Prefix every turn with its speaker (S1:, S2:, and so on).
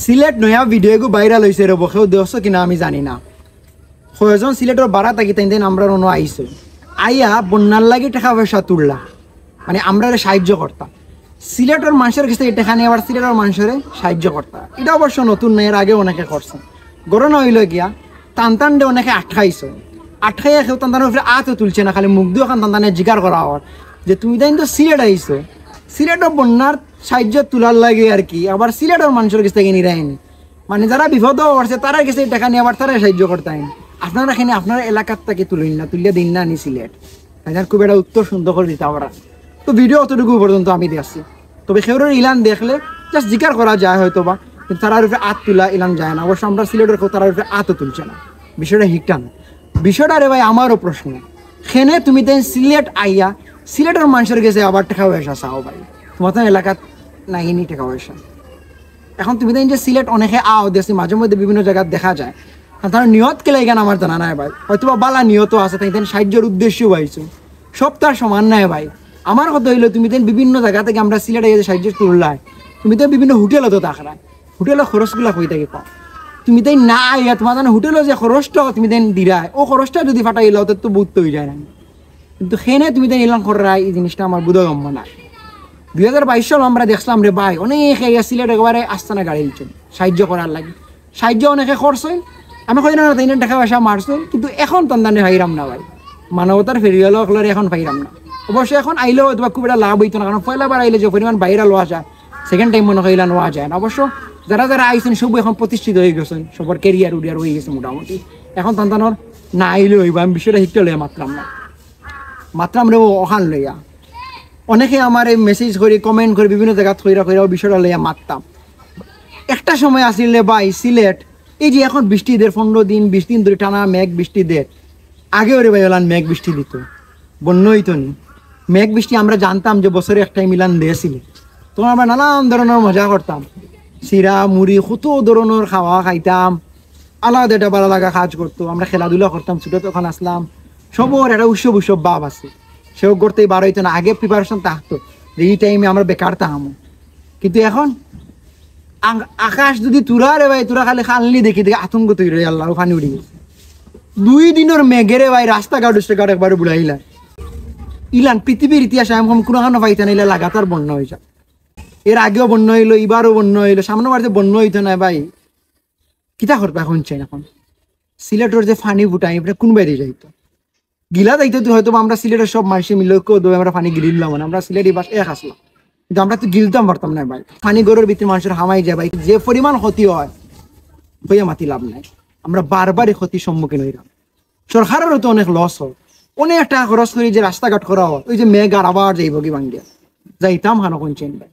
S1: সিলেট নয়া ভিডিওগু ভাইরাল হয়েছে রে বকেও দেখছো কিনা আমি জানি না। কয়জন সিলেটের বাড়া থাকি তাই আমরা অন্য আইসো আইয়া বন্যার লাগে টাকা পয়সা তুললা, মানে আমরা সাহায্য করতাম। সিলেটের মানুষের কাছে টাকা নিয়ে আবার সিলেটের মানুষের সাহায্য করতাম। এটা অবশ্য নতুন নয়, এর আগে অনেকে করছে। গরম হইল গিয়া টান দে অনেকে আটকাইছো, আটকাইয়া কেউ টানটানের উপরে আতও তুলছে না, খালি মুখ দিয়ে টানটানে জিকার করা হওয়ার যে তুমি তাই তো সিলেট আইসো, সিলেটের বন্যার সাহায্য তোলার লাগে আর কি। আবার সিলেটের মানুষের কাছ থেকে নিরায়নি, মানে যারা বিপদ পড়ছে তারা কাছে টাকা নিয়ে আবার তারা সাহায্য করতেন। আপনারা এখানে আপনার এলাকার থেকে তুলেন না, তুলিয়া দিন না নি সিলেট। তাই খুব একটা উত্তর সুন্দর করে দিতে পারা। তো ভিডিও অতটুকু পর্যন্ত আমি দেখছি। তবে সেগুলোর ইলান দেখলে জাস্ট জিকার করা যায় হয়তো বা, কিন্তু তারার উপরে আত তোলা ইলান যায় না। অবশ্য আমরা সিলেটের কেউ তারার উপরে আতও তুলছে না, বিষয়টা হিকটা না। বিষয়টা রে ভাই আমারও প্রশ্ন, সেনে তুমি তাই সিলেট আইয়া সিলেটের মানুষের কাছে আবার টাকা পয়সা চাও ভাই, তোমার তো এলাকাত নাইনি টাকা পয়সা। এখন তুমি তাই যে সিলেট অনেকে আও দেখছি মাঝে মধ্যে বিভিন্ন জায়গায় দেখা যায়, তার নিয়ত কেলে এখানে আমার জানা নাই ভাই। হয়তো বা বালা নিয়ত আছে, তাই সাহায্যের উদ্দেশ্যও পাইছো, সব তার সমান নাই ভাই। আমার কথা হইলো তুমি তো বিভিন্ন জায়গা থেকে আমরা সিলেটে গিয়ে সাহায্য তুললাই, তুমি তো বিভিন্ন হোটেলও তো থাকরা, হোটেলের খরচগুলা কই থেকে পাও। তুমি তাই না আইয়া তোমার জানো হোটেলের যে খরচটা তুমি তাই দিলাই, ও খরচটা যদি ফাটাই লাও তো বুঝতে হয়ে যায় না। কিন্তু সেনে তুমি তাই এলাম করা এই জিনিসটা আমার বোধগম্য না। 2022 সাল আমরা দেখলাম রে ভাই অনেক সিলেট একেবারে আস্তানা গাড়ি দিচ্ছেন সাহায্য করার লাগে, সাহায্য অনেকে করছেন। আমি কই না তাই টাকা পয়সা মারছেন, কিন্তু এখন তন্দানে ভাইরাম না ভাই, মানবতার ফেরিয়াল এখন ভাইরাম না। অবশ্যই এখন আইলেও হয়তো খুব একটা লাভ হইতো না, কারণ পয়লাবার আইলে যে পরিমাণ ভাইরাল হওয়া যায় সেকেন্ড টাইম মনে করিলা নেওয়া যায় না। অবশ্য যারা যারা আইছেন সব এখন প্রতিষ্ঠিত হয়ে গেছেন, সবার কেরিয়ার উডিয়ার হয়ে গেছে মোটামুটি। এখন তন্তানোর না আইলেও হইব, আমি বিষয়টা হিকটা লইয়া মাত্রাম রে ওখান লইয়া অনেকে আমার এই মেসেজ করে কমেন্ট করে বিভিন্ন জায়গা থইরা বিষয়টা লইয়া মারতাম। একটা সময় আসলে ভাই সিলেট এই যে এখন বৃষ্টি দের 15 দিন 20 দিন ধরে টানা মেঘ বৃষ্টি দের, আগে ওরে ভাই ওলান মেঘ বৃষ্টি দিত, বন্য হইতো নি। মেঘ বৃষ্টি আমরা জানতাম যে বছরে একটাই মিলান দিয়েছিল, তখন আমরা নানান ধরনের মজা করতাম, চিরা মুড়ি কত ধরনের খাওয়া খাইতাম, আলাদা একটা ভালো লাগা কাজ করতো। আমরা খেলাধুলা করতাম, ছোটো তখন আসলাম, সবর একটা উৎসব ভাব আছে, সেও করতেই বার হইতো না। আগে প্রিপারেশন থাকতো যে এই টাইমে আমরা বেকার থাকবো, কিন্তু এখন আকাশ যদি তুরা রে ভাই, তুরা খালি খালনি দেখি আতঙ্ক তৈরি হয়ে আল্লাহ ওখানে উড়ে গেছে। 2 দিনের মেঘেরে ভাই রাস্তাঘাট একবারে বুড়াইলা ইলান পৃথিবীর ইতিহাসে এমন কোনো পাইতে না, ইলা লাগাতার বন্যা হয়ে যায়। এর আগেও বন্যা হইলো, এবারও বন্যা হইলো, সামনে বাড়িতে বন্যা হইতো না ভাই। কিতা করবে এখন চাই এখন সিলেটের যে ফানি ফুটাই এটা কোন বাইরে যাইতো গিলা যাইতো, হয়তো আমরা সিলেটের সব মানুষের মিলে আমরা ফানি গিলিলাম না, আমরা সিলেটি বাস এক আসলাম, কিন্তু আমরা তো গিলতাম পারতাম না ভাই। ফানি গরুর ভিতরে মানুষের হামাই যায় ভাই, যে পরিমাণ ক্ষতি হয় হইয়া মাতি লাভ নাই। আমরা বারবারই ক্ষতির সম্মুখীন হইলাম। সরকারেরও তো অনেক লস হয়, অনেক টাকা খরচ করি যে রাস্তাঘাট করা হয়, ওই যে মেঘ আর আবার যাইব কি ভাঙ্গিয়া যাইতাম হানো কোন চেন ভাই।